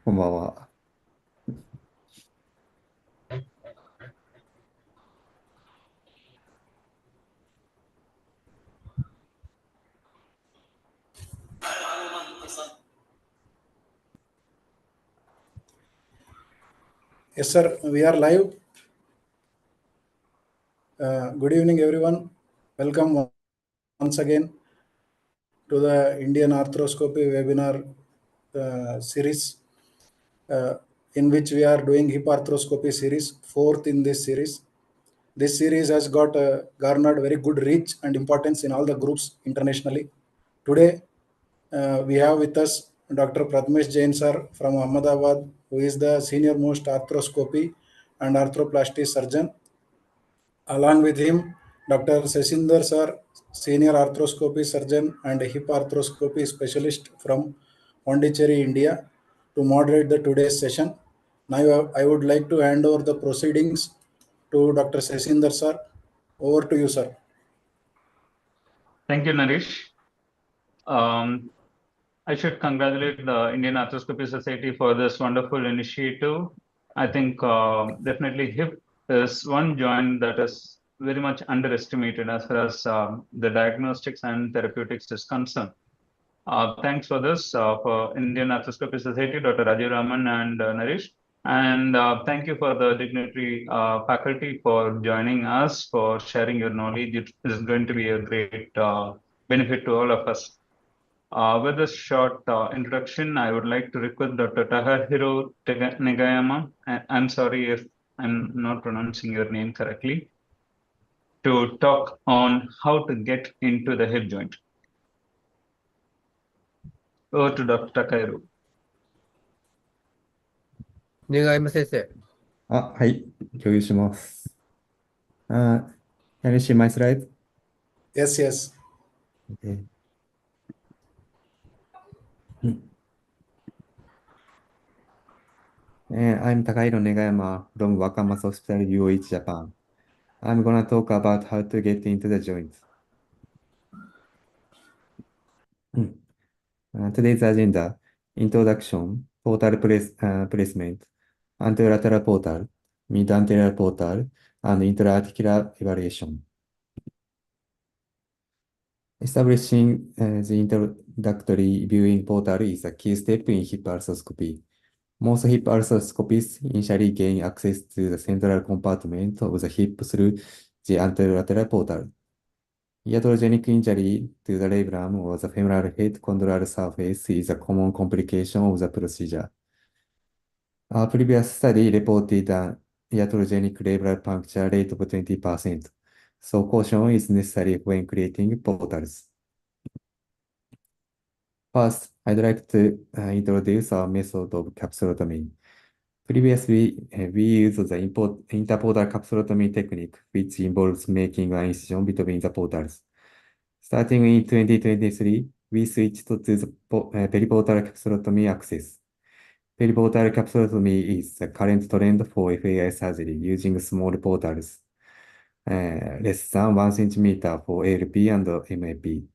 こんばんは。Yes, sir. We are live. Good evening, everyone. Welcome once again to the Indian Arthroscopy webinar series, in which we are doing hip arthroscopy series, fourth in this series. This series has got garnered very good reach and importance in all the groups internationally. Today, we have with us Dr. Pratmesh Jain sir from Ahmedabad, who is the senior most arthroscopy and arthroplasty surgeon. Along with him, Dr. Sesinder sir, senior arthroscopy surgeon and hip arthroscopy specialist from Pondicherry, India, to moderate the today's session. Now I would like to hand over the proceedings to Dr. Sesinder sir. Over to you, sir. Thank you, Naresh. I should congratulate the Indian Arthroscopy Society for this wonderful initiative. I think definitely hip is one joint that is very much underestimated as far as the diagnostics and therapeutics is concerned. Thanks for this for Indian Arthroscopy Society, Dr. Rajiv Raman and Naresh. And thank you for the dignitary faculty for joining us, for sharing your knowledge. It is going to be a great benefit to all of us. With this short introduction, I would like to request Dr. Takahiro Negayama, I'm sorry if I'm not pronouncing your name correctly, to talk on how to get into the hip joint. Over to Dr. Takahiro. 願いま先生。はい。共有します。Can you see my slide? Yes, yes. Okay. I'm Takahiro Negayama from Wakamatsu Hospital, UOH, Japan. I'm gonna talk about how to get into the joint. Today's agenda: introduction, portal placement, anterolateral portal, mid-anterior portal, and intra-articular evaluation. Establishing the introductory viewing portal is a key step in hip arthroscopy. Most hip arthroscopists initially gain access to the central compartment of the hip through the anterolateral portal. Iatrogenic injury to the labrum or the femoral head chondral surface is a common complication of the procedure. A previous study reported an iatrogenic labral puncture rate of 20%, so caution is necessary when creating portals. First, I'd like to introduce our method of capsulotomy. Previously, we used the interportal capsulotomy technique, which involves making an incision between the portals. Starting in 2023, we switched to the periportal capsulotomy access. Periportal capsulotomy is the current trend for FAI surgery using small portals, less than 1 centimeter for ALP and MAP.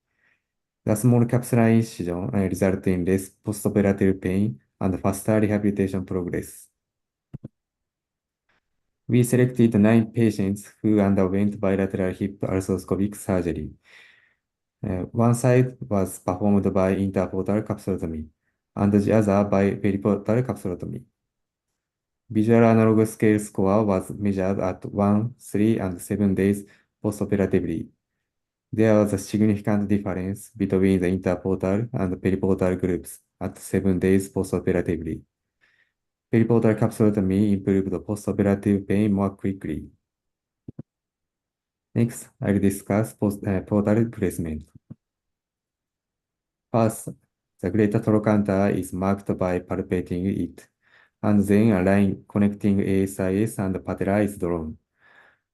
The small capsular incision results in less postoperative pain and faster rehabilitation progress. We selected 9 patients who underwent bilateral hip arthroscopic surgery. One side was performed by interportal capsulotomy, and the other by periportal capsulotomy. Visual analog scale score was measured at 1, 3, and 7 days postoperatively. There was a significant difference between the interportal and periportal groups at 7 days postoperatively. Periportal capsulotomy improved postoperative pain more quickly. Next, I'll discuss portal placement. First, the greater trochanter is marked by palpating it, and then a line connecting ASIS and patella is drawn,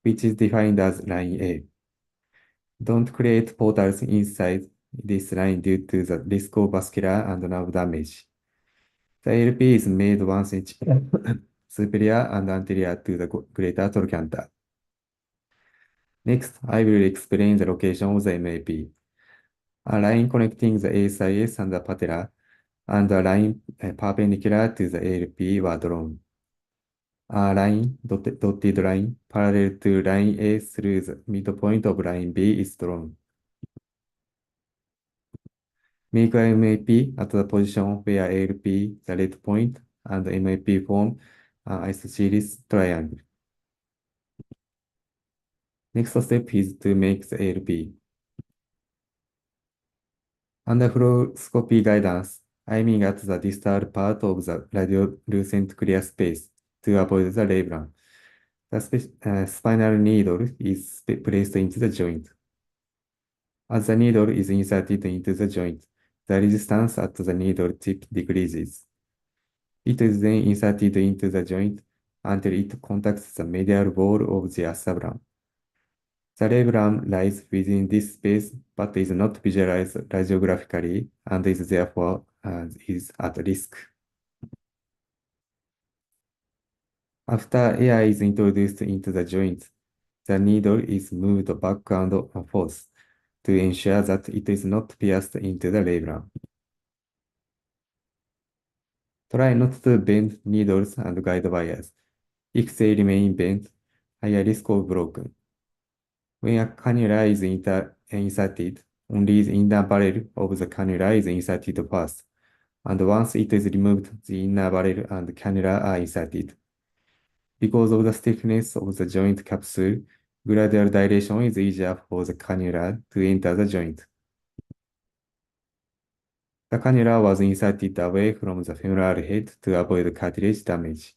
which is defined as line A. Don't create portals inside this line due to the risk of vascular and nerve damage. The LP is made 1 cm superior and anterior to the greater trochanter. Next, I will explain the location of the MAP. A line connecting the ASIS and the patella and a line perpendicular to the ALP were drawn. A line, dotted line, parallel to line A through the midpoint of line B is drawn. Make a MAP at the position where ALP, the red point, and MAP form an isosceles triangle. Next step is to make the ALP. Under fluoroscopy guidance, aiming at the distal part of the radiolucent clear space to avoid the labrum. The spinal needle is placed into the joint. As the needle is inserted into the joint, the resistance at the needle tip decreases. It is then inserted into the joint until it contacts the medial wall of the acetabulum. The labrum lies within this space but is not visualized radiographically and is therefore is at risk. After air is introduced into the joint, the needle is moved back and forth to ensure that it is not pierced into the labrum. Try not to bend needles and guide wires. If they remain bent, higher risk of broken. When a cannula is inserted, only the inner barrel of the cannula is inserted first, and once it is removed, the inner barrel and cannula are inserted. Because of the stiffness of the joint capsule, gradual dilation is easier for the cannula to enter the joint. The cannula was inserted away from the femoral head to avoid cartilage damage.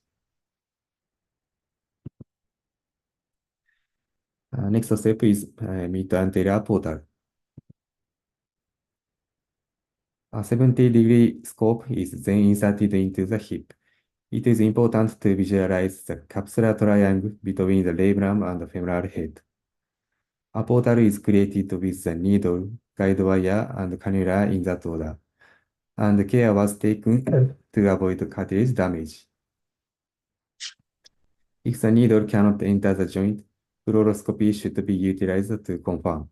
Next step is mid-anterior portal. A 70-degree scope is then inserted into the hip. It is important to visualize the capsular triangle between the labrum and the femoral head. A portal is created with the needle, guide wire, and cannula in that order, and care was taken to avoid cartilage damage. If the needle cannot enter the joint, fluoroscopy should be utilized to confirm.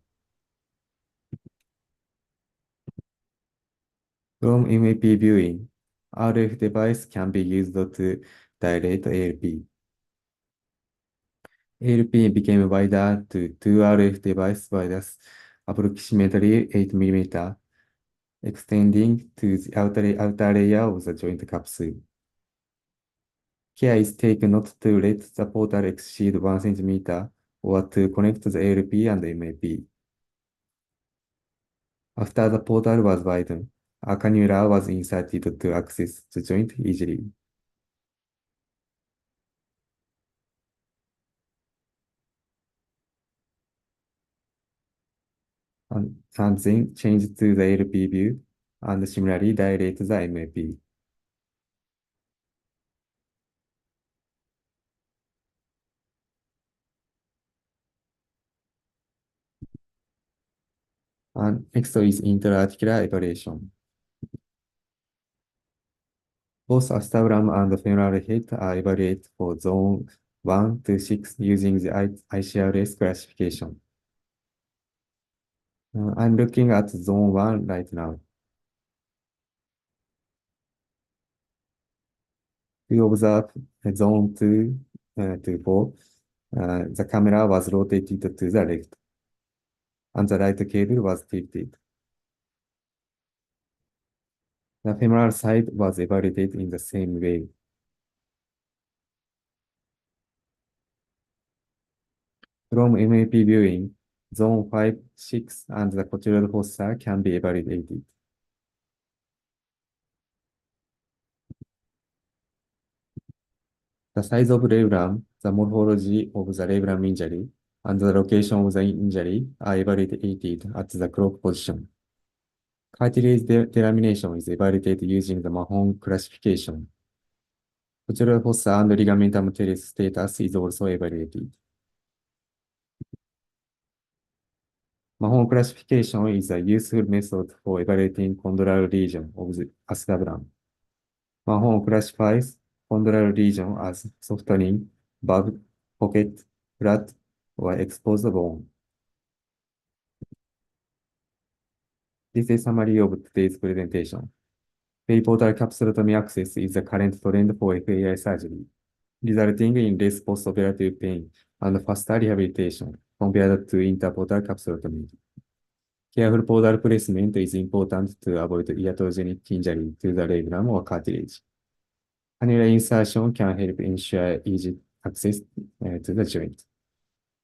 From MAP viewing, RF device can be used to dilate ALP. ALP became wider to 2 RF device widths approximately 8 mm, extending to the outer layer of the joint capsule. Care is taken not to let the portal exceed 1 cm or to connect the ALP and MAP. After the portal was widened, a cannula was inserted to access the joint easily. And then change to the LP view and similarly dilate the MAP. And next is intra-articular evaluation. Both acetabulum and femoral head are evaluated for zone 1 to 6 using the ICRS classification. I'm looking at zone 1 right now. We observe zone 2 to 4. The camera was rotated to the left, and the right cable was tilted. The femoral side was evaluated in the same way. From MAP viewing, zone 5, 6, and the cochlear fossa can be evaluated. The size of labrum, the morphology of the labrum injury, and the location of the injury are evaluated at the clock position. Cartilage delamination is evaluated using the Mahon classification. Cochlear fossa and ligamentum teres status is also evaluated. Mahon classification is a useful method for evaluating chondral region of the acetabulum. Mahon classifies chondral region as softening, bug, pocket, flat, or exposed bone. This is a summary of today's presentation. Periportal capsulotomy access is the current trend for FAI surgery, resulting in less post-operative pain and faster rehabilitation compared to interportal capsulotomy. Careful portal placement is important to avoid iatrogenic injury to the labrum or cartilage. Annular insertion can help ensure easy access to the joint.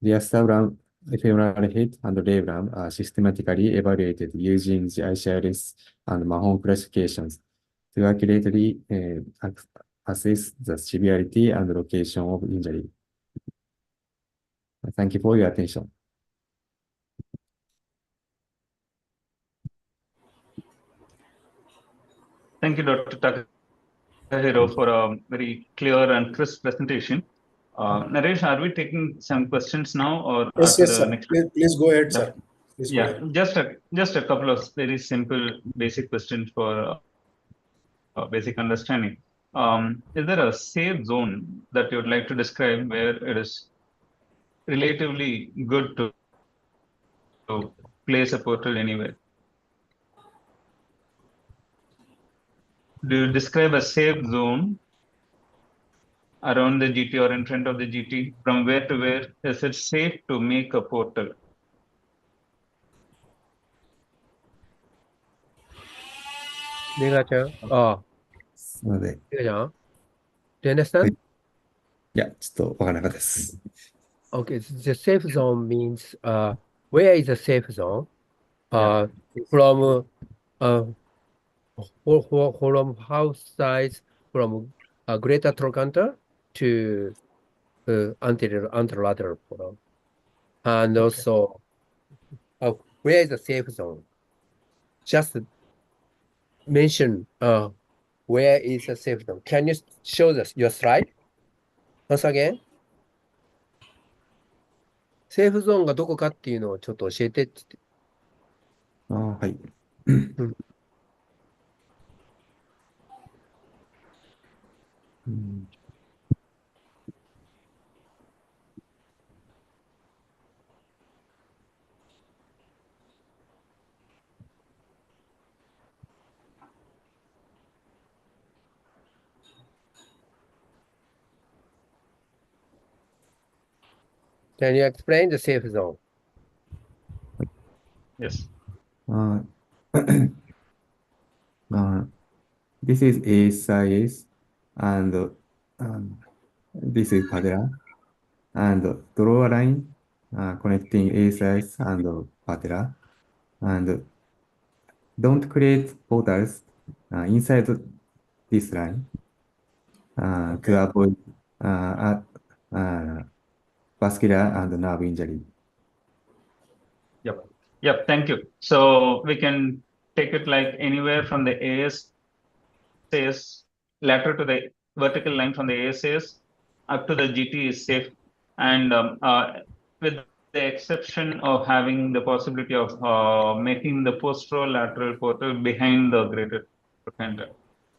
The femoral head and labrum are systematically evaluated using the ICRS and Mahon classifications to accurately assess the severity and location of injury. Thank you for your attention. Thank you, Dr. Takahiro, for a very clear and crisp presentation. Naresh, are we taking some questions now or Yes, after yes, the sir. next? Please go ahead, sir. Please go Yeah, ahead. just a couple of very simple basic questions for basic understanding. Is there a safe zone that you would like to describe where it is relatively good to place a portal anywhere? Do you describe a safe zone around the GT or in front of the GT? From where to where is it safe to make a portal? Nega-chan. すみません。Nega-chan. Do you understand? いや、ちょっとわからなかったです。Okay, the safe zone means where is the safe zone? From from house size from greater trochanter to anterolateral portal, and also where is the safe zone? Just mention where is the safe zone. Can you show your slide once again? セーフゾーンがどこかっていうのをちょっと教えてって言って。はい。Can you explain the safe zone? Yes. This is ASIS and this is patella, and draw a line connecting ASIS and patella, and don't create portals inside this line to avoid vascular and nerve injury. Yep, thank you. So we can take it like anywhere from the ASAS lateral to the vertical line from the ASAS up to the GT is safe, and with the exception of having the possibility of making the posterolateral portal behind the greater trochanter.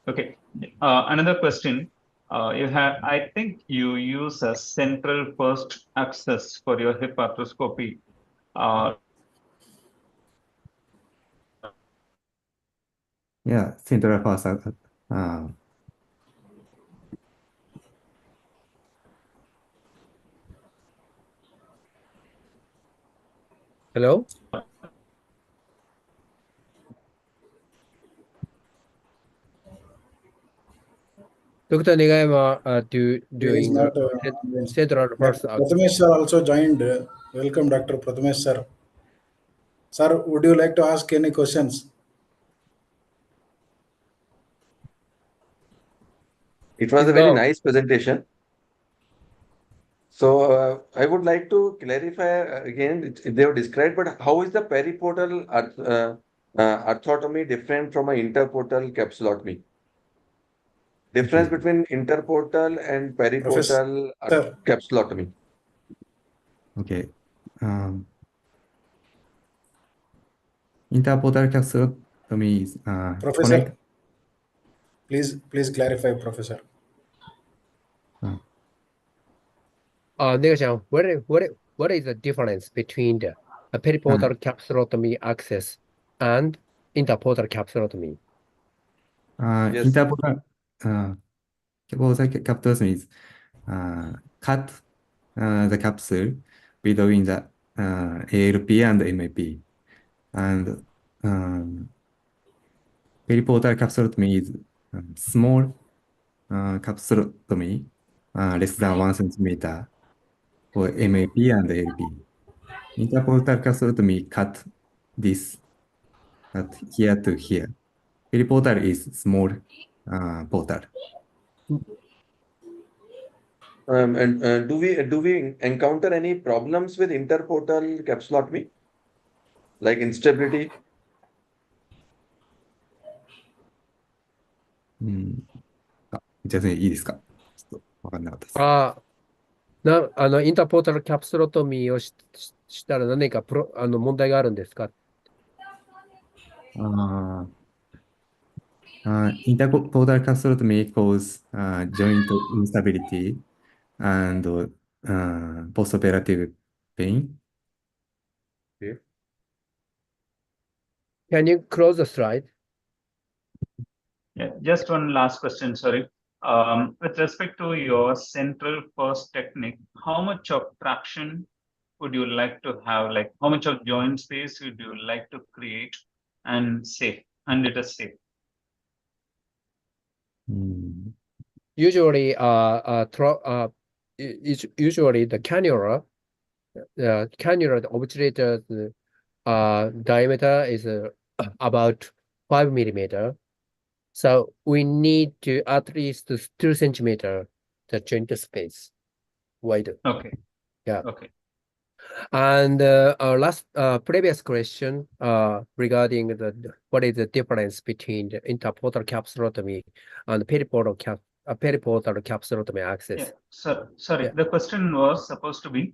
Okay. Another question. I think you use a central first access for your hip arthroscopy. Yeah, central first. Hello? Dr. Nigayama He is doing not convinced. central first Dr. access. Prathamesh sir also joined. Welcome, Dr. Prathamesh sir. Sir, would you like to ask any questions? It was Please a very go. nice presentation. So I would like to clarify again, they have described, but how is the periportal arthrotomy different from an interportal capsulotomy? Difference between interportal and periportal Professor. capsulotomy. Okay. Interportal capsulotomy is Professor, please clarify, Professor. Nigga-chan, what is the difference between the periportal capsulotomy access and interportal capsulotomy? Yes. Interpolar capsulotomy is cut the capsule between the ALP and MAP. And periportal capsulotomy is small capsulotomy, less than 1 centimeter for MAP and ALP. Interportal capsulotomy cut this at here to here. Periportal is small portal. And do we encounter any problems with interportal capsulotomy, like instability? じゃあ、いいですか？ちょっとわかんなかったです。インターポータルキャプスロトミーをしたら何か問題があるんですか？ Interpodal capsulotomy may cause joint instability and postoperative pain. Can you close the slide? Yeah, just one last question, sorry. With respect to your central first technique, how much of traction would you like to have? Like how much of joint space would you like to create and safe, and it is safe? Usually, usually the cannula, the obturator's diameter is about 5 millimeter. So we need to at least 2 centimeter the joint space wide. Okay. Yeah. Okay. And our previous question regarding what is the difference between the interportal capsulotomy and periportal capsulotomy access? Yeah. So, sorry, Yeah. the question was supposed to be,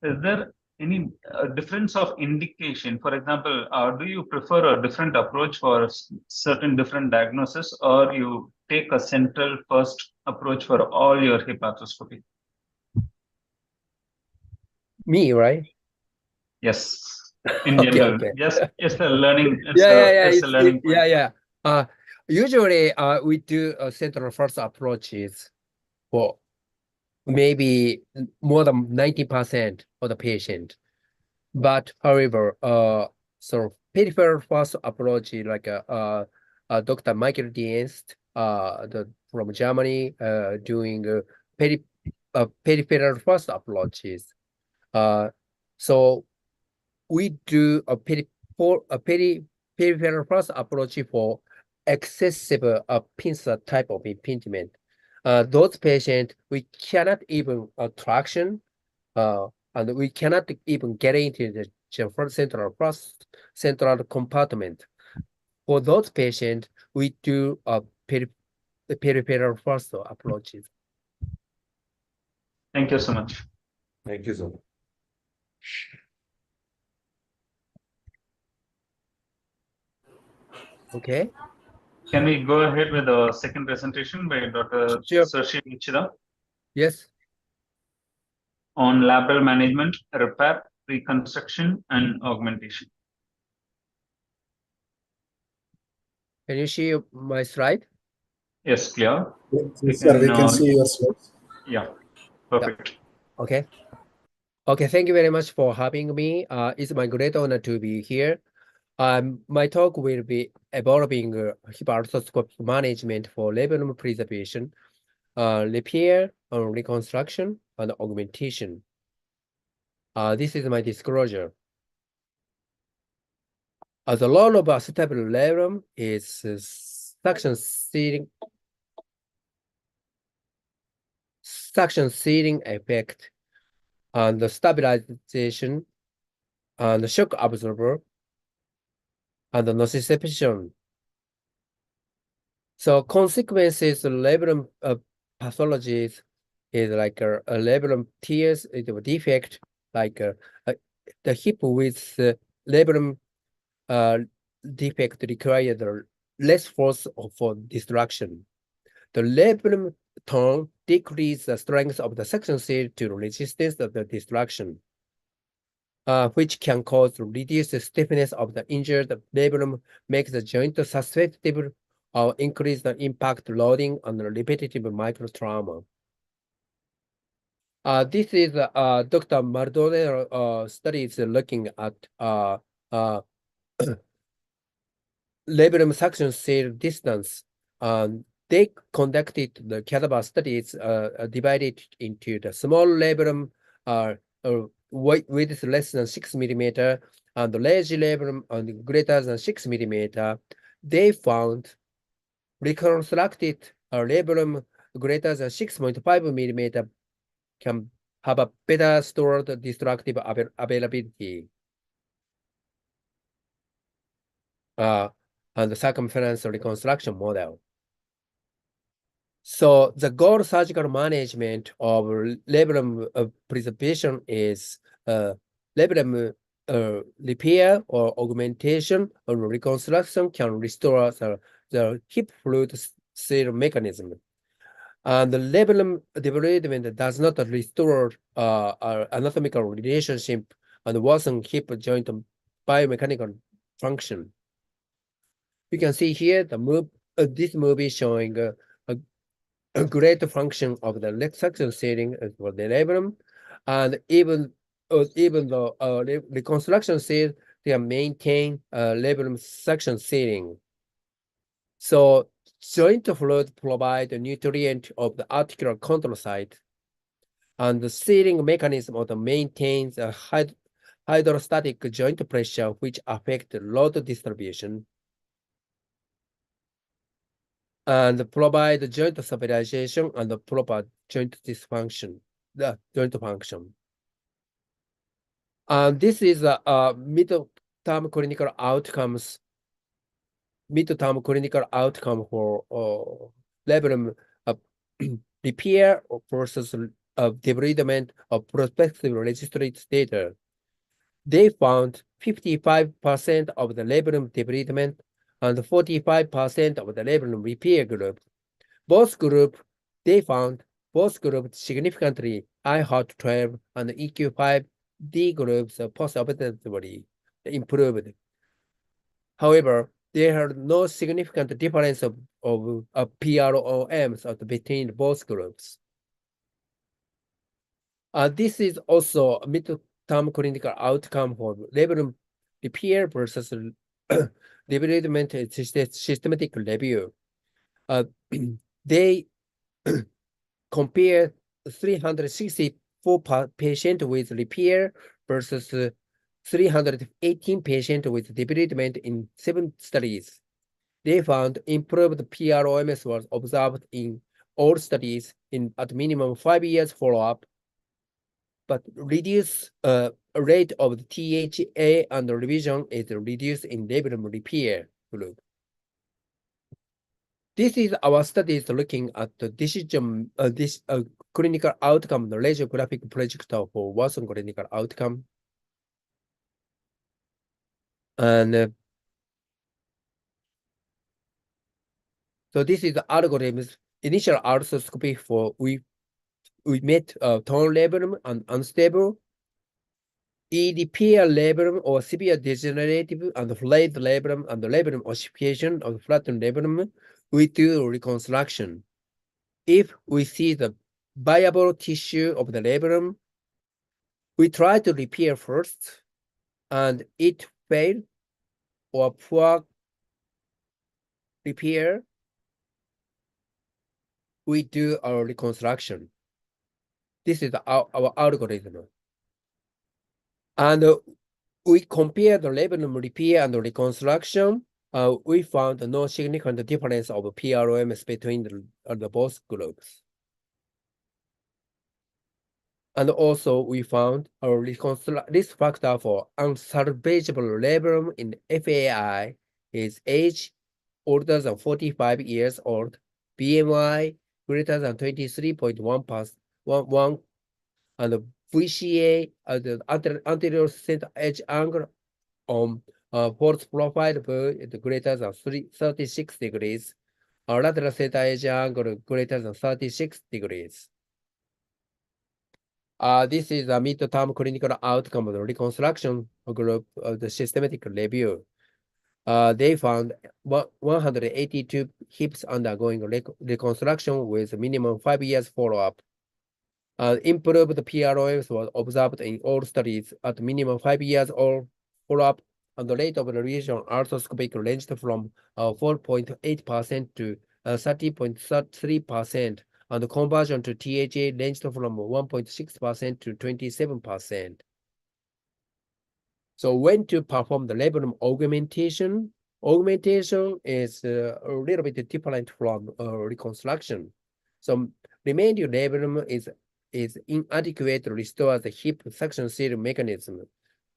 is there any difference of indication? For example, do you prefer a different approach for certain different diagnosis, or you take a central first approach for all your hip arthroscopy? Me, right? Yes, in Okay, general, okay. just a learning. It's Yeah. a learning point. Yeah. Usually, we do a central first approaches for maybe more than 90% of the patient. But however, so peripheral first approach like Dr. Michael Dienst, from Germany, doing peripheral first approaches. So we do a peripheral first approach for excessive pincer type of impingement. Those patients, we cannot even traction, and we cannot even get into the central compartment. For those patients, we do a peripheral first approaches. Thank you so much. Thank you so much. Okay. Can we go ahead with the second presentation by Dr. Sure. Sashi Nichida Yes. on labral management, repair, reconstruction, and augmentation? Can you see my slide? Yes, clear. Yes, sir, we can see your slides. Yeah, perfect. Okay. Okay, thank you very much for having me. It's my great honor to be here. My talk will be evolving hip arthroscopic management for labrum preservation, repair, reconstruction, and augmentation. This is my disclosure. The role of acetabular labrum is suction sealing effect, and the stabilization, and the shock absorber, and the nociception. So consequences of labrum pathologies is like a labrum tears is a defect, like the hip with labrum defect requires less force for destruction. The labrum tone decreases the strength of the suction seal to resistance of the destruction, which can cause reduced stiffness of the injured labrum, makes the joint susceptible increased impact loading and repetitive microtrauma. This is Dr. Maldonado studies looking at labrum suction cell distance. They conducted the cadaver studies divided into the small labrum width less than 6 millimeter and the large labrum greater than 6 millimeter. They found reconstructed labrum greater than 6.5 millimeter can have a better stored destructive availability. And the circumference reconstruction model. So the goal surgical management of labrum preservation is labrum repair or augmentation or reconstruction can restore the hip fluid seal mechanism. And the labrum development does not restore anatomical relationship and worsen hip joint biomechanical function. You can see here this movie showing a great function of the leg suction sealing for the labrum, and even the reconstruction seal, they maintain labrum suction sealing. So joint fluid provide the nutrient of the articular chondrocyte, and the sealing mechanism of the maintains a hydrostatic joint pressure, which affect load distribution, and provide joint stabilization and the proper joint dysfunction, the joint function. And this is a mid-term clinical outcome for labrum repair versus debridement of prospective registry data. They found 55% of the labrum debridement and 45% of the labrum repair group. Both groups significantly IHOT12 and EQ5D groups post-operatively improved. However, there are no significant difference of PROMs between both groups. This is also a mid-term clinical outcome for labrum repair versus debridement systematic review. They compare 364 patients with repair versus 318 patients with debridement in 7 studies. They found improved PROMS was observed in all studies at minimum 5 years follow-up, but reduced rate of the THA and revision is reduced in labrum repair group. This is our studies looking at the decision, clinical outcome, the radiographic projector for worsen clinical outcome. And so this is the algorithms. Initial arthroscopy for we met torn labrum and unstable, repair labrum or severe degenerative and flayed labrum and the labrum ossification of flattened labrum. We do reconstruction. If we see the viable tissue of the labrum, we try to repair first, and it failed or poor repair, we do our reconstruction. This is our algorithm. And we compare the labrum repair and the reconstruction. We found no significant difference of PROMs between the both groups. And also we found a risk factor for unsalvageable labrum in FAI is age older than 45 years old, BMI greater than 23.1, and VCA, the anterior center edge angle on false profile is greater than 36 degrees, or lateral center edge angle greater than 36 degrees. This is a mid-term clinical outcome of the reconstruction group of the systematic review. they found 182 hips undergoing reconstruction with minimum 5 years follow-up. Improved PROS was observed in all studies at minimum 5 years or follow-up, and the rate of revision arthroscopic ranged from 4.8% to 30.3%, and the conversion to THA ranged from 1.6% to 27%. So when to perform the labrum augmentation? Augmentation is a little bit different from reconstruction. So remaining labrum is inadequate to restore the hip suction seal mechanism.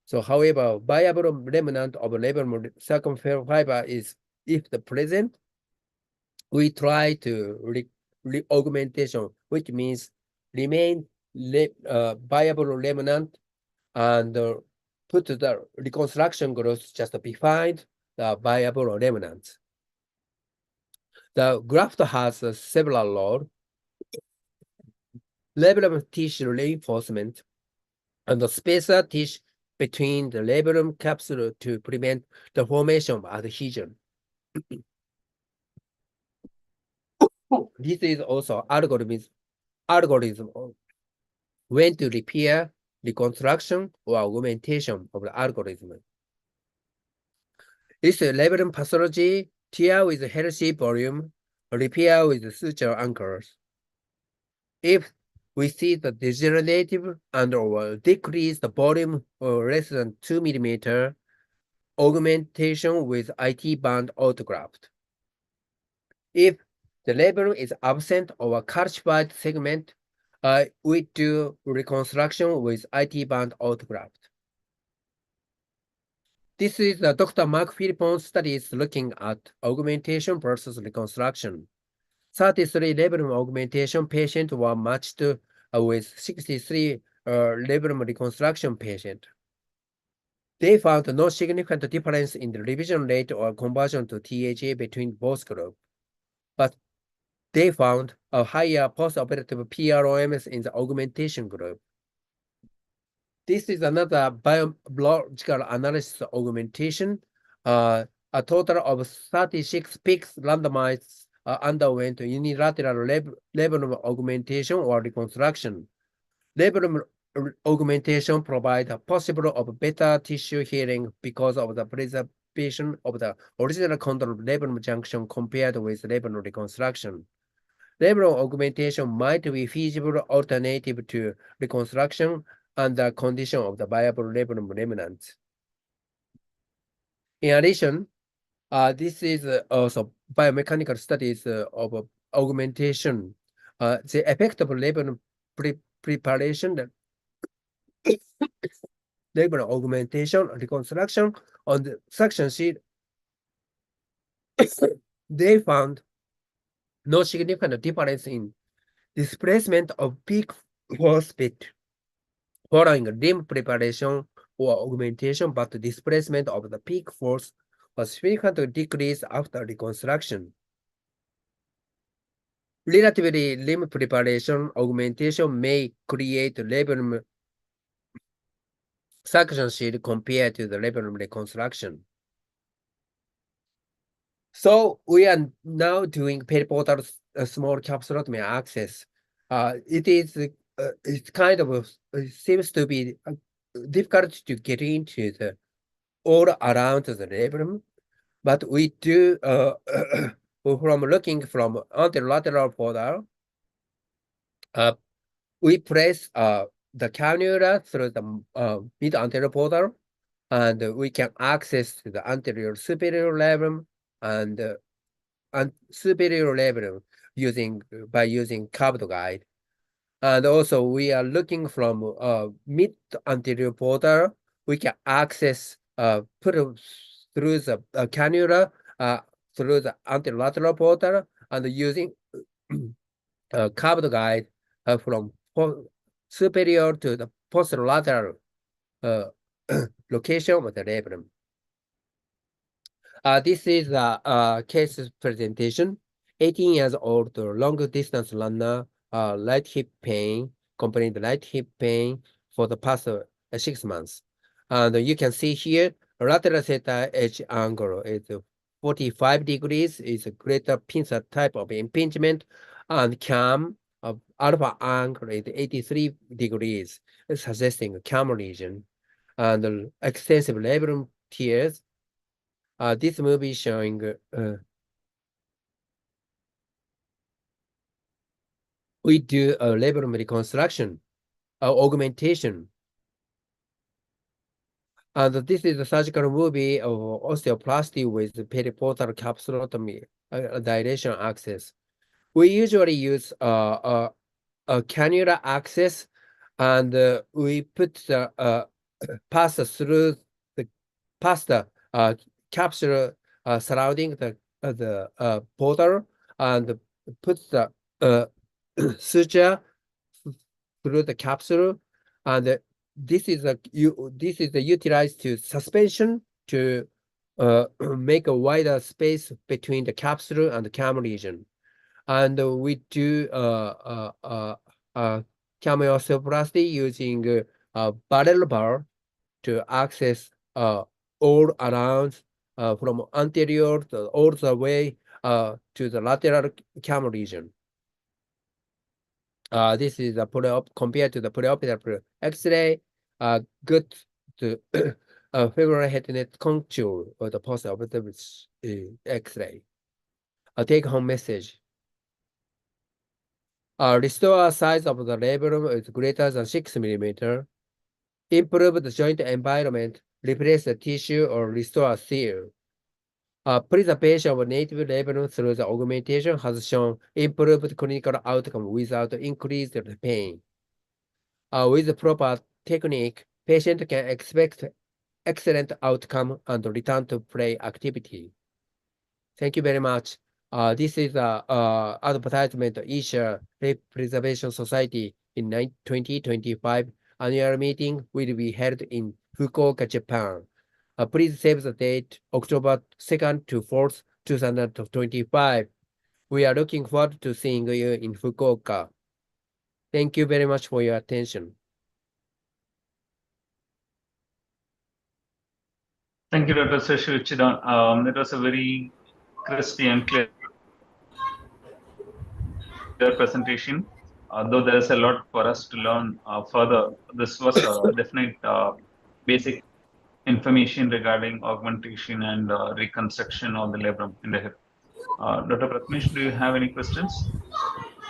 So however, viable remnant of labrum circumfiber is, if the present, we try to augmentation, which means remain viable remnant and put the reconstruction growth just behind the viable remnants. The graft has several roles: labrum tissue reinforcement and the spacer tissue between the labrum capsule to prevent the formation of adhesion. This is also algorithm when to repair, reconstruction, or augmentation of the algorithm. This labrum pathology: tear with healthy volume, repair with suture anchors. If we see the degenerative and or decrease the volume or less than 2 millimeter, augmentation with IT band autograft. If the labrum is absent or calcified segment, we do reconstruction with IT band autograft. This is the Dr. Mark Philippon's studies looking at augmentation versus reconstruction. 33 labrum augmentation patients were matched with 63 labrum reconstruction patients. They found no significant difference in the revision rate or conversion to THA between both groups, but they found a higher postoperative PROMS in the augmentation group. This is another biological analysis augmentation. A total of 36 pigs randomized underwent unilateral labrum augmentation or reconstruction. Labrum augmentation provides a possible of better tissue healing because of the preservation of the original control labrum junction compared with labrum reconstruction. Labrum augmentation might be feasible alternative to reconstruction under condition of the viable labrum remnants. In addition, this is also biomechanical studies of augmentation. The effect of labrum preparation, labrum augmentation, reconstruction on the suction sheet, they found no significant difference in displacement of peak force bit following limb preparation or augmentation, but the displacement of the peak force was significantly decreased after reconstruction. Relatively, limb preparation augmentation may create labrum suction sheet compared to the labrum reconstruction. So we are now doing periportal small capsulotomy access. It's kind of seems to be difficult to get into the all around the labrum, but we do from looking from anterolateral portal. We place the cannula through the mid anterior portal, and we can access to the anterior superior labrum and superior labrum by using curved guide. And also we are looking from mid anterior portal. We can access put through the cannula through the anterolateral portal and using curved guide from superior to the posterolateral location of the labrum. This is a case presentation. 18 years old, long distance runner, right hip pain, complaining right hip pain for the past 6 months. And you can see here lateral theta edge angle is 45 degrees, is a greater pincer type of impingement, and cam of alpha angle is 83 degrees, suggesting cam region, and extensive labrum tears. This movie showing we do a labrum reconstruction, augmentation. And this is a surgical movie of osteoplasty with periportal capsulotomy, dilation access. We usually use a cannula access, and we put the pass through the capsule surrounding the portal, and put the suture through the capsule, and this is utilized to suspension to make a wider space between the capsule and the cam region. And we do camiocephaloplasty using a barrel bar to access all around from anterior all the way to the lateral cam region. This is a compared to the preoperative X-ray, good to femoral head net contour of the postoperative X-ray. A take-home message. Restore size of the labrum is greater than 6 millimeter. Improve the joint environment, replace the tissue or restore seal. Preservation of native labrum through the augmentation has shown improved clinical outcome without increased pain. With the proper technique, patient can expect excellent outcome and return to play activity. Thank you very much. This is a advertisement Asia Preservation Society in 2025 annual meeting will be held in Fukuoka, Japan. Please save the date, October 2nd to 4th, 2025. We are looking forward to seeing you in Fukuoka. Thank you very much for your attention. Thank you, Dr. Seshichida. It was a very crispy and clear presentation. Though there is a lot for us to learn further, this was a definite basic information regarding augmentation and reconstruction of the labrum in the hip. Dr. Pratmesh, do you have any questions?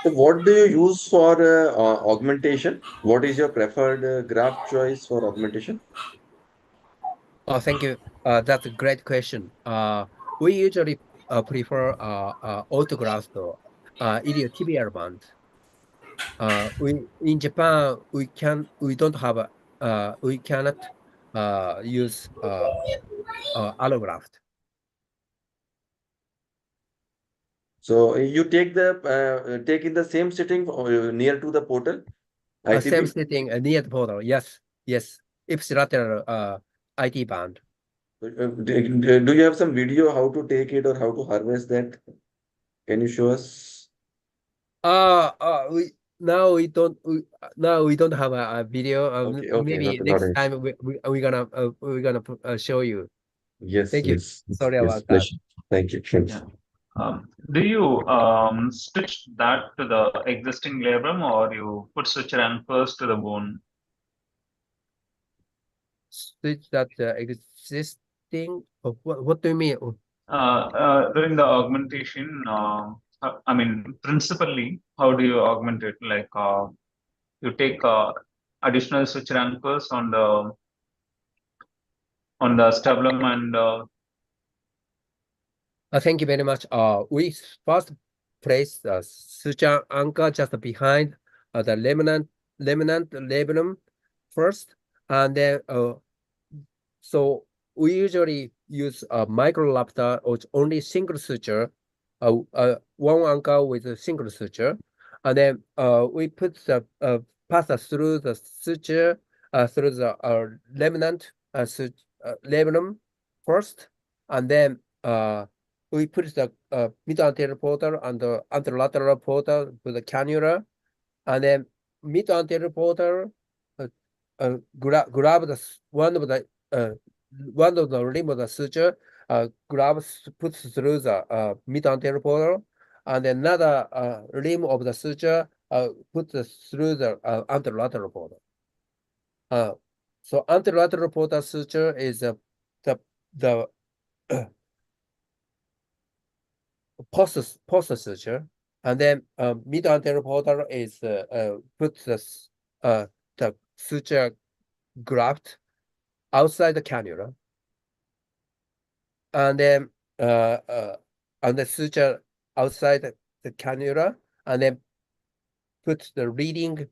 So what do you use for augmentation? What is your preferred graft choice for augmentation? Oh, thank you. That's a great question. We usually prefer autograft iliotibial band. We in Japan we don't have we cannot use allograft. So you take in the same sitting near to the portal, Same ITP. setting near the portal. Yes, yes. Ipsilateral IT band. Do you have some video how to take it or how to harvest that? Can you show us? We now we don't have a video. Okay, Maybe not next an issue. time we're gonna show you. Yes, Thank you. yes, Sorry yes, about that. pleasure. Thank you. Yeah. Do you stitch that to the existing labrum, or you put suture anchors to the bone? Switch that existing. What do you mean? During the augmentation, I mean, principally, how do you augment it? Like you take additional suture anchors on the sternum and Thank you very much. We first place the suture anchor just behind the remnant labrum first, and then so we usually use a micro lapter or only single suture, one anchor with a single suture, and then we put the pass through the suture through the remnant labrum first, and then we put the mid-anterior portal and the anterolateral portal with the cannula, and then mid-anterior portal grab one of the one of the limb of the suture grabs, puts through the mid anterior portal, and another limb of the suture puts through the anterolateral portal. So anterolateral portal suture is the post suture, and then mid anterior portal is puts the suture graft outside the cannula, and then and the suture outside the cannula, and then put the reading.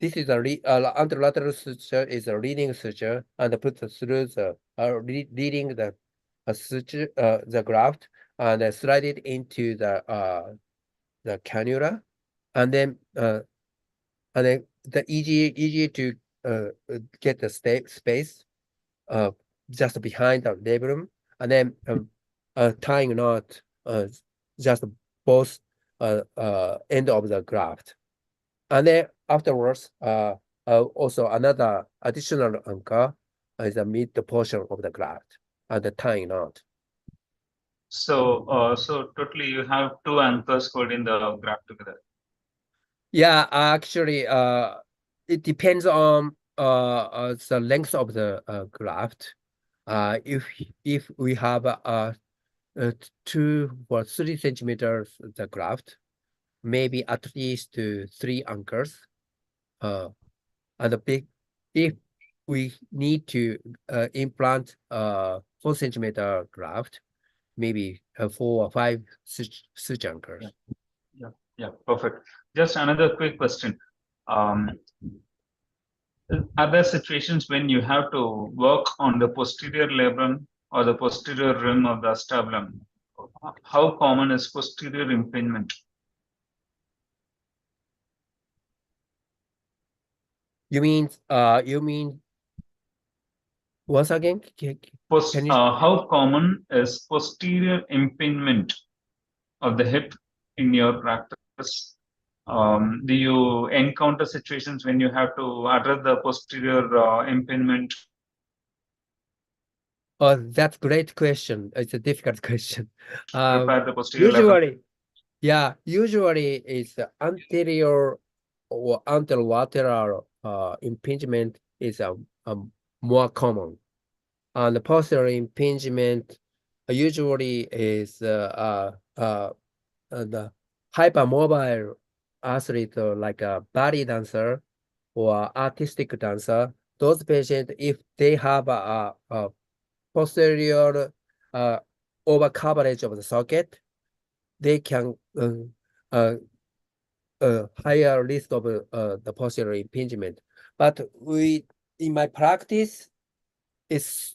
This is a anterolateral suture is a reading suture, and put through the reading the suture the graft, and slide it into the cannula, and then the easy to get the space just behind the labrum, and then tying knot just both end of the graft, and then afterwards also another additional anchor is the mid portion of the graft and the tying knot. So, so totally you have two anchors holding the graft together. Yeah, actually, it depends on the length of the graft. If we have 2 or 3 centimeters the graft, maybe at least 3 anchors. And if we need to implant 4 centimeter graft, maybe 4 or 5 such anchors. Yeah, perfect. Just another quick question. Are there situations when you have to work on the posterior labrum or the posterior rim of the acetabulum? How common is posterior impingement? You mean once again? Can you How common is posterior impingement of the hip in your practice? Do you encounter situations when you have to address the posterior impingement? Oh, that's a great question. It's a difficult question. Prepare the posterior labrum? Usually it's the anterior or anterolateral impingement is more common. And the posterior impingement usually is the hypermobile athlete, like a ballet dancer or artistic dancer. Those patients, if they have a posterior over coverage of the socket, they can higher risk of the posterior impingement. But in my practice, it's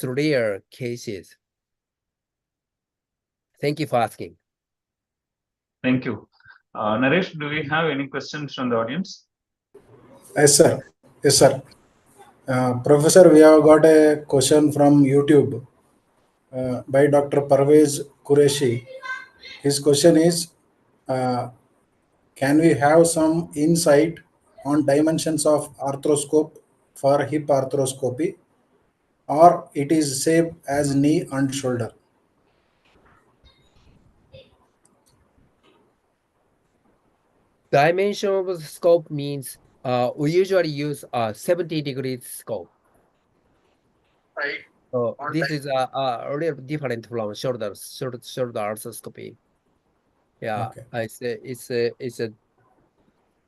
rare cases. Thank you for asking. Thank you. Naresh, do we have any questions from the audience? Yes, sir. Yes, sir. Professor, we have got a question from YouTube by Dr. Parvez Qureshi. His question is, can we have some insight on dimensions of arthroscope for hip arthroscopy, or it is same as knee and shoulder? Dimension of the scope means we usually use a 70-degree scope. Right. So this is a little different from shoulder arthroscopy. Yeah, Okay. it's a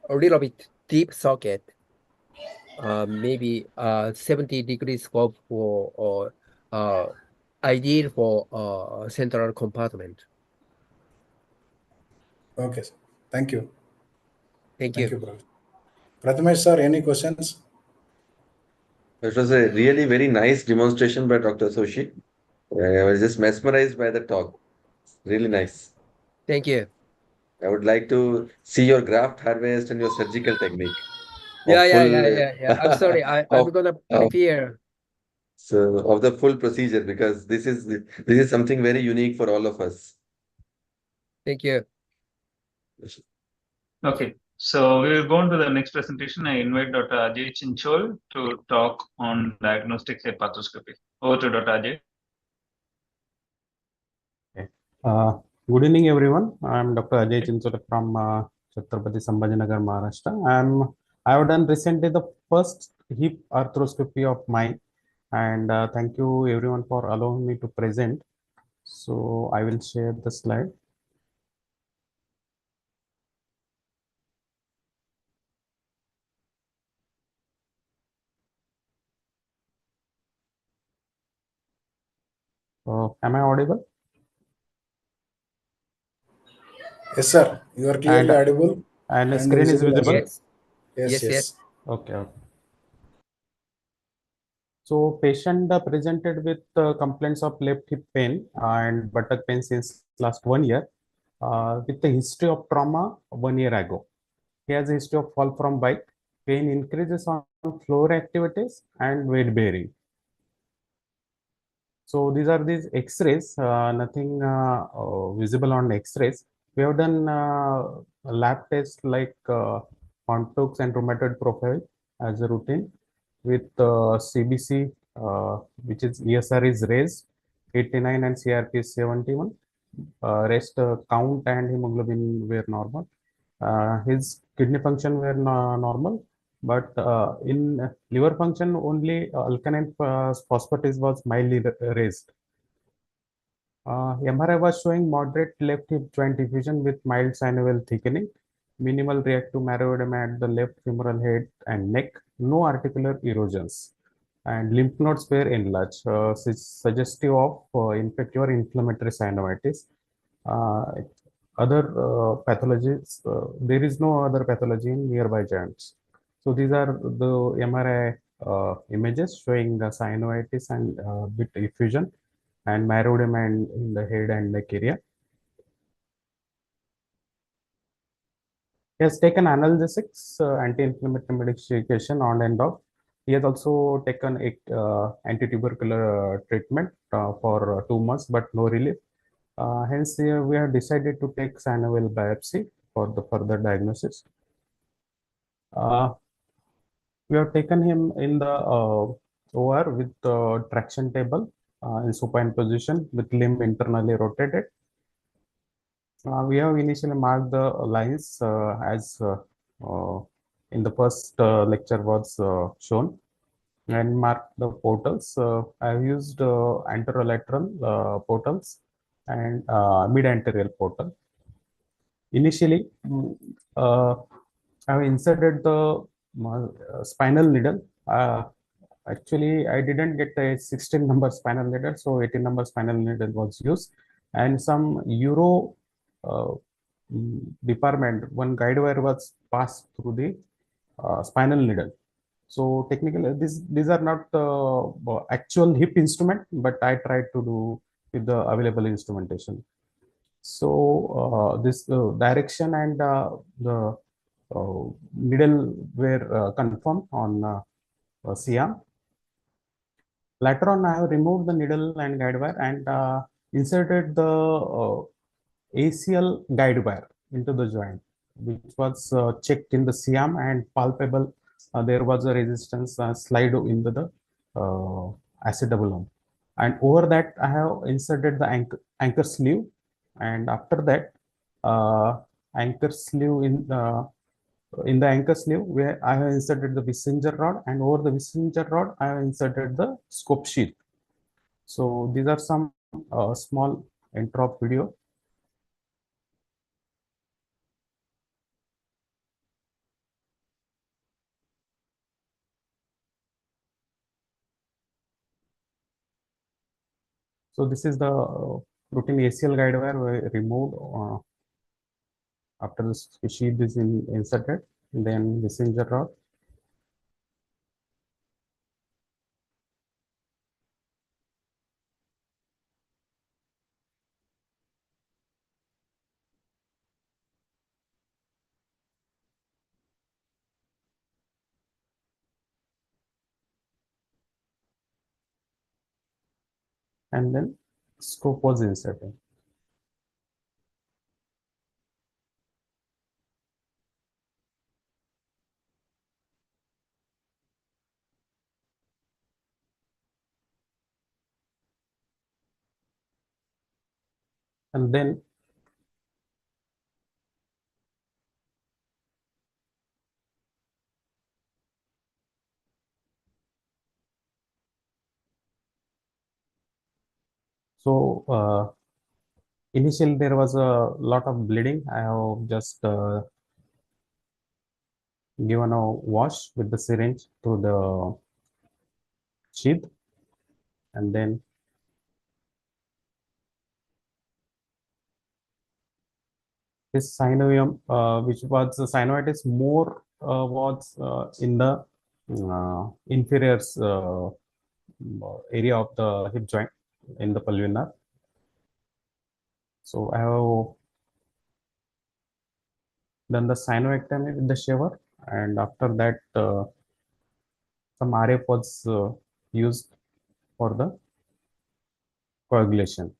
little bit deep socket. Maybe 70-degree scope for or ideal for central compartment. Okay, sir. Thank you. Thank Thank you. you, brother. Prathamesh, sir, any questions? It was a really very nice demonstration by Dr. Soshi. I was just mesmerized by the talk. Really nice. Thank you. I would like to see your graft harvest and your surgical technique Yeah. of full I'm sorry. I'm of, gonna of prepare. so of the full procedure, because this is something very unique for all of us. Thank you. Okay. So we will go on to the next presentation. I invite Dr. Ajay Chinchol to talk on diagnostics and arthroscopy. Over to Dr. Ajay. Good evening, everyone. I'm Dr. Ajay Chinchole from Chhatrapati Sambhajinagar, Maharashtra. I have done recently the first hip arthroscopy of mine, and thank you everyone for allowing me to present. So I will share the slide. Am I audible? Yes, sir. You are clearly And- audible. And the screen is visible as visible? well. Yes. Yes. Okay. So patient presented with complaints of left hip pain and buttock pain since last 1 year, with a history of trauma 1 year ago. He has a history of fall from bike, pain increases on floor activities and weight bearing. So these are these X-rays, nothing visible on X-rays. We have done lab tests like Contoox and rheumatoid profile as a routine with CBC, which is ESR is raised 89 and CRP is 71. Rest count and hemoglobin were normal. His kidney function were normal, but in liver function only alkaline phosphatase was mildly raised. MRI was showing moderate left hip joint diffusion with mild synovial thickening, minimal reactive marrow edema at the left femoral head and neck, no articular erosions, and lymph nodes were enlarged, suggestive of infective or inflammatory synovitis. Uh, Other pathologies, there is no other pathology in nearby joints. So these are the MRI images showing the synovitis and bit effusion and marrow edema in the head and neck area. He has taken analgesics, anti-inflammatory medication on and off. He has also taken anti-tubercular treatment for 2 months, but no relief. Hence, we have decided to take synovial biopsy for the further diagnosis. We have taken him in the OR with traction table in supine position with limb internally rotated. We have initially marked the lines as in the first lecture was shown, and marked the portals. I have used anterolateral portals and mid-anterior portal. Initially, I have inserted the spinal needle. Actually, I didn't get a 16 number spinal needle, so 18 number spinal needle was used, and some Euro department, one guide wire was passed through the spinal needle. So technically, these are not actual hip instrument, but I tried to do with the available instrumentation. So this direction and the needle were confirmed on CM. Later on, I have removed the needle and guide wire and inserted the ACL guide wire into the joint, which was checked in the CM and palpable. There was a resistance slide into the acetabulum. And over that, I have inserted the anchor sleeve. And after that, anchor sleeve in the anchor sleeve, where I have inserted the Wissenger rod, and over the Wissenger rod, I have inserted the scope sheath. So these are some small intro video. So this is the routine ACL guide wire removed after the sheath is inserted, then Wissenger rod. And then scope was inserted. And then initially there was a lot of bleeding. I have just given a wash with the syringe through the sheath, and then this synovium, which was the synovitis more was in the inferior area of the hip joint in the pulvinar. So I have done the synoectomy with the shaver, and after that some RF was used for the coagulation.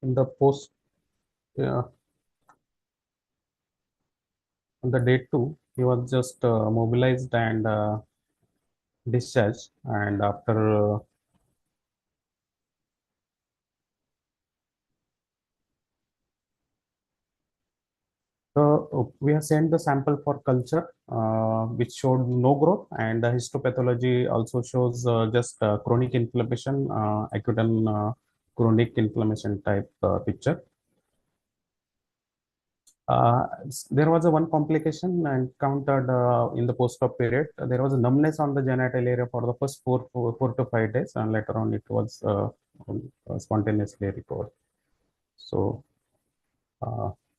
In the post, on the day 2, he was just mobilized and discharged, and after we have sent the sample for culture, which showed no growth, and the histopathology also shows just chronic inflammation, acute and chronic inflammation type picture. There was a one complication encountered in the post-op period. There was a numbness on the genital area for the first 4 to 5 days, and later on it was spontaneously recovered. So,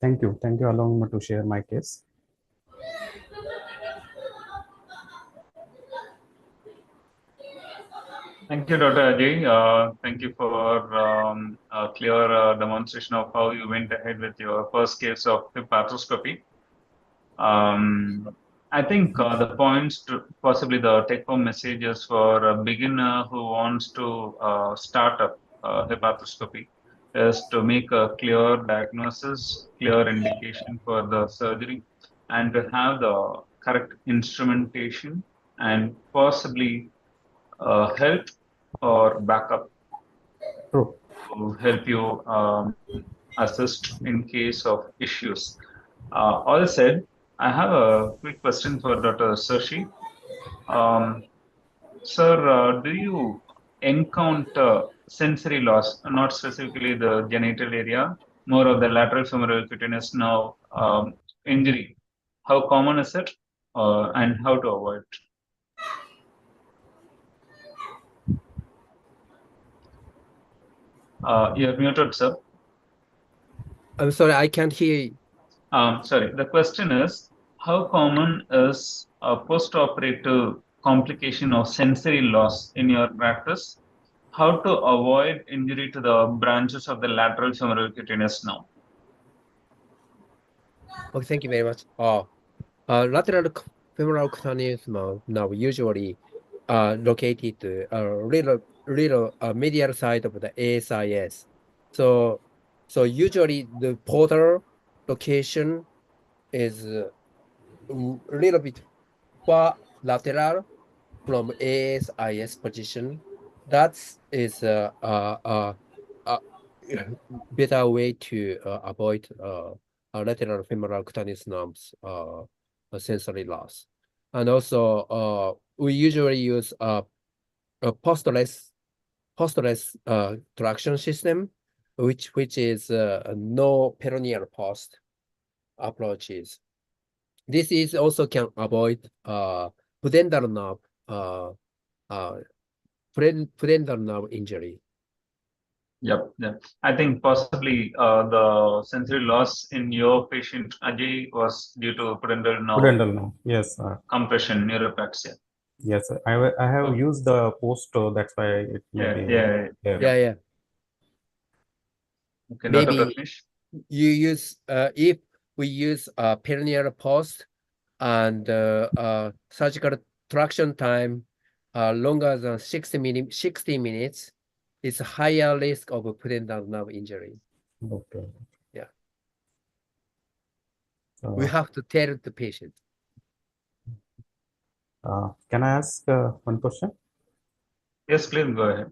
thank you allowing me to share my case. Thank you, Dr. Ajay. Thank you for a clear demonstration of how you went ahead with your first case of hip arthroscopy. I think the points to possibly the take-home messages for a beginner who wants to start up hip arthroscopy is to make a clear diagnosis, clear indication for the surgery, and to have the correct instrumentation and possibly help or backup True. to help you assist in case of issues. All said, I have a quick question for Dr. Sashi. Sir, do you encounter sensory loss, not specifically the genital area, more of the lateral femoral cutaneous nerve injury? How common is it, and how to avoid it? You're muted, sir. I'm sorry, I can't hear you. Sorry, the question is, how common is a post-operative complication of sensory loss in your practice? How to avoid injury to the branches of the lateral femoral cutaneous nerve? Okay, thank you very much. Lateral femoral cutaneous nerve usually located little medial side of the ASIS. So usually the portal location is a little bit far lateral from ASIS position. That is a better way to avoid lateral femoral cutaneous nerves sensory loss. And also, we usually use a postless traction system, which is no perineal post approaches. This is also can avoid pudendal nerve injury. Yep. I think possibly the sensory loss in your patient Ajay was due to pudendal nerve Yes, compression, neuropraxia. Yes, I have used the post, that's why it may be Yeah. there. Yeah. Okay, Dr. Maybe Prathamesh. you use if we use perineal post and surgical traction time longer than 60 minutes, it's a higher risk of pudendal nerve injury. Okay. Yeah. We have to tell the patient. Can I ask one question? Yes, please go ahead.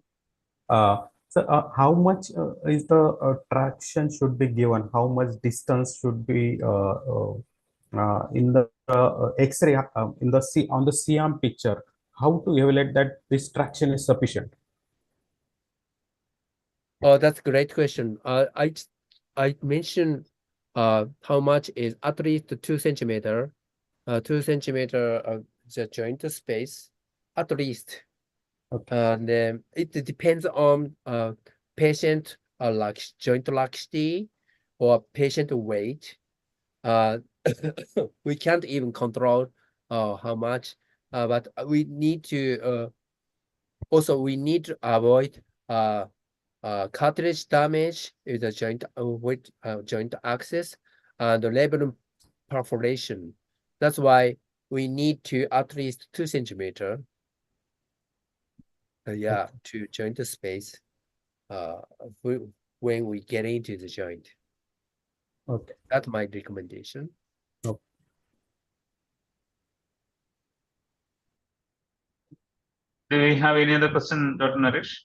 So how much is the traction should be given? How much distance should be in the X-ray in the on the CM picture? How to evaluate that this traction is sufficient? Oh, that's a great question. I mentioned how much is at least 2 centimeter, 2 centimeter the joint space, at least. Okay. And it depends on patient joint laxity or patient weight. We can't even control how much, but we need to also we need to avoid cartilage damage with the joint with joint access and the labrum perforation. That's why we need to at least 2 centimeter. Yeah, to joint space when we get into the joint. Okay. That's my recommendation. Okay. Do we have any other question, Dr. Naresh?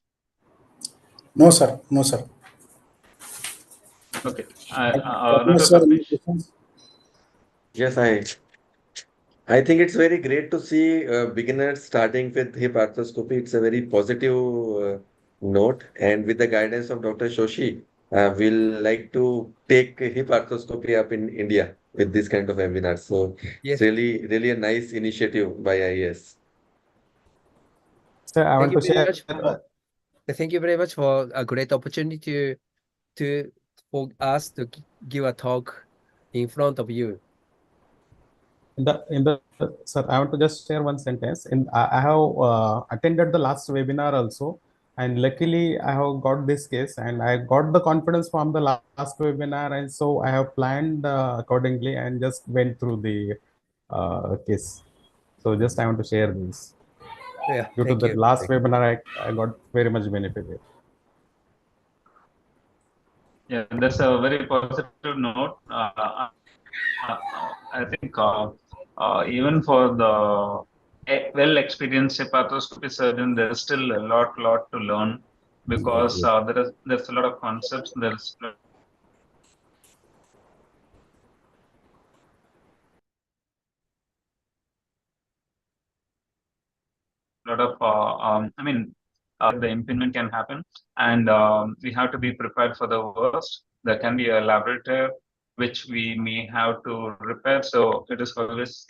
No, sir. No, sir. Okay. Prathamesh, Dr. sir, any Prathamesh? questions? Yes, I think it's very great to see beginners starting with hip arthroscopy. It's a very positive note. And with the guidance of Dr. Shoshi, we'll like to take hip arthroscopy up in India with this kind of webinars. So it's Yes. really a nice initiative by IAS. So I Thank want you to very share. much. Thank you very much for a great opportunity for us to give a talk in front of you. Sir, I want to just share one sentence. I have attended the last webinar also, and luckily I have got this case, and I got the confidence from the last webinar, and so I have planned accordingly and just went through the case. So just I want to share this. Yeah, Due to thank that you. last webinar, I got very much benefited. Yeah, that's a very positive note. I think even for the well-experienced hepatoscopy surgeon, there is still a lot to learn because there's a lot of concepts. There's a lot of the impingement can happen, and we have to be prepared for the worst. There can be a laboratory which we may have to repair. So it is always,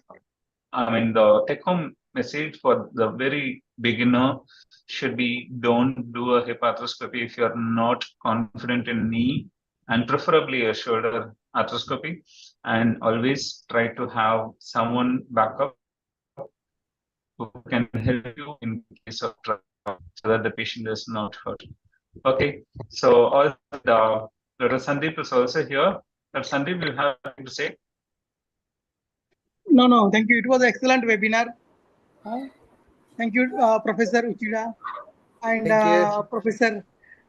the take-home message for the very beginner should be: don't do a hip arthroscopy if you're not confident in knee, and preferably a shoulder arthroscopy, and always try to have someone backup who can help you in case of trouble so that the patient is not hurt. Okay, so Dr. Sandeep is also here. Dr. Sandeep, you have something to say? No, thank you. It was an excellent webinar. Thank you, Professor Uchida and Professor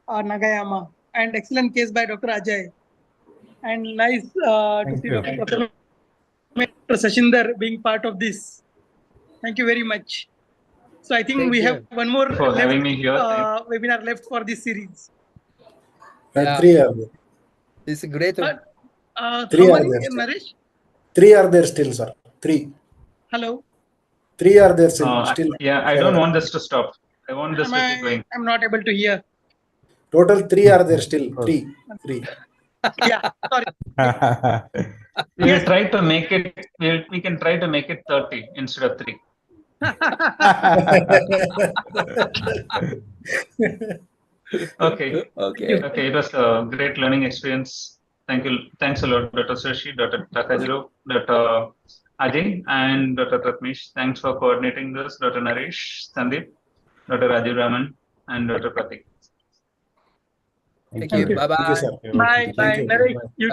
Nagayama, and excellent case by Dr. Ajay. And nice to see Dr. Sashinder being part of this. Thank you very much. So I think we have one more for having me here. webinar left for this series. Three are there. It's great. Three how are many, there. Naresh? Three are there still, sir. Three. Hello. Three are there still. Yeah, I don't want this to stop. I want this to keep going. I'm not able to hear. Total three are there still. Three. Yeah, sorry. We'll try to make it. We can try to make it 30 instead of 3. Okay. It was a great learning experience. Thank you. Thanks a lot, Dr. Sashi, Dr. Takajiro, Dr. Ajay and Dr. Pratmesh. Thanks for coordinating this, Dr. Naresh, Sandeep, Dr. Rajiv Raman, and Dr. Pratik. Thank Thank you. you. Bye Thank you, bye. sir. Bye. Thank you. Naresh, Bye. you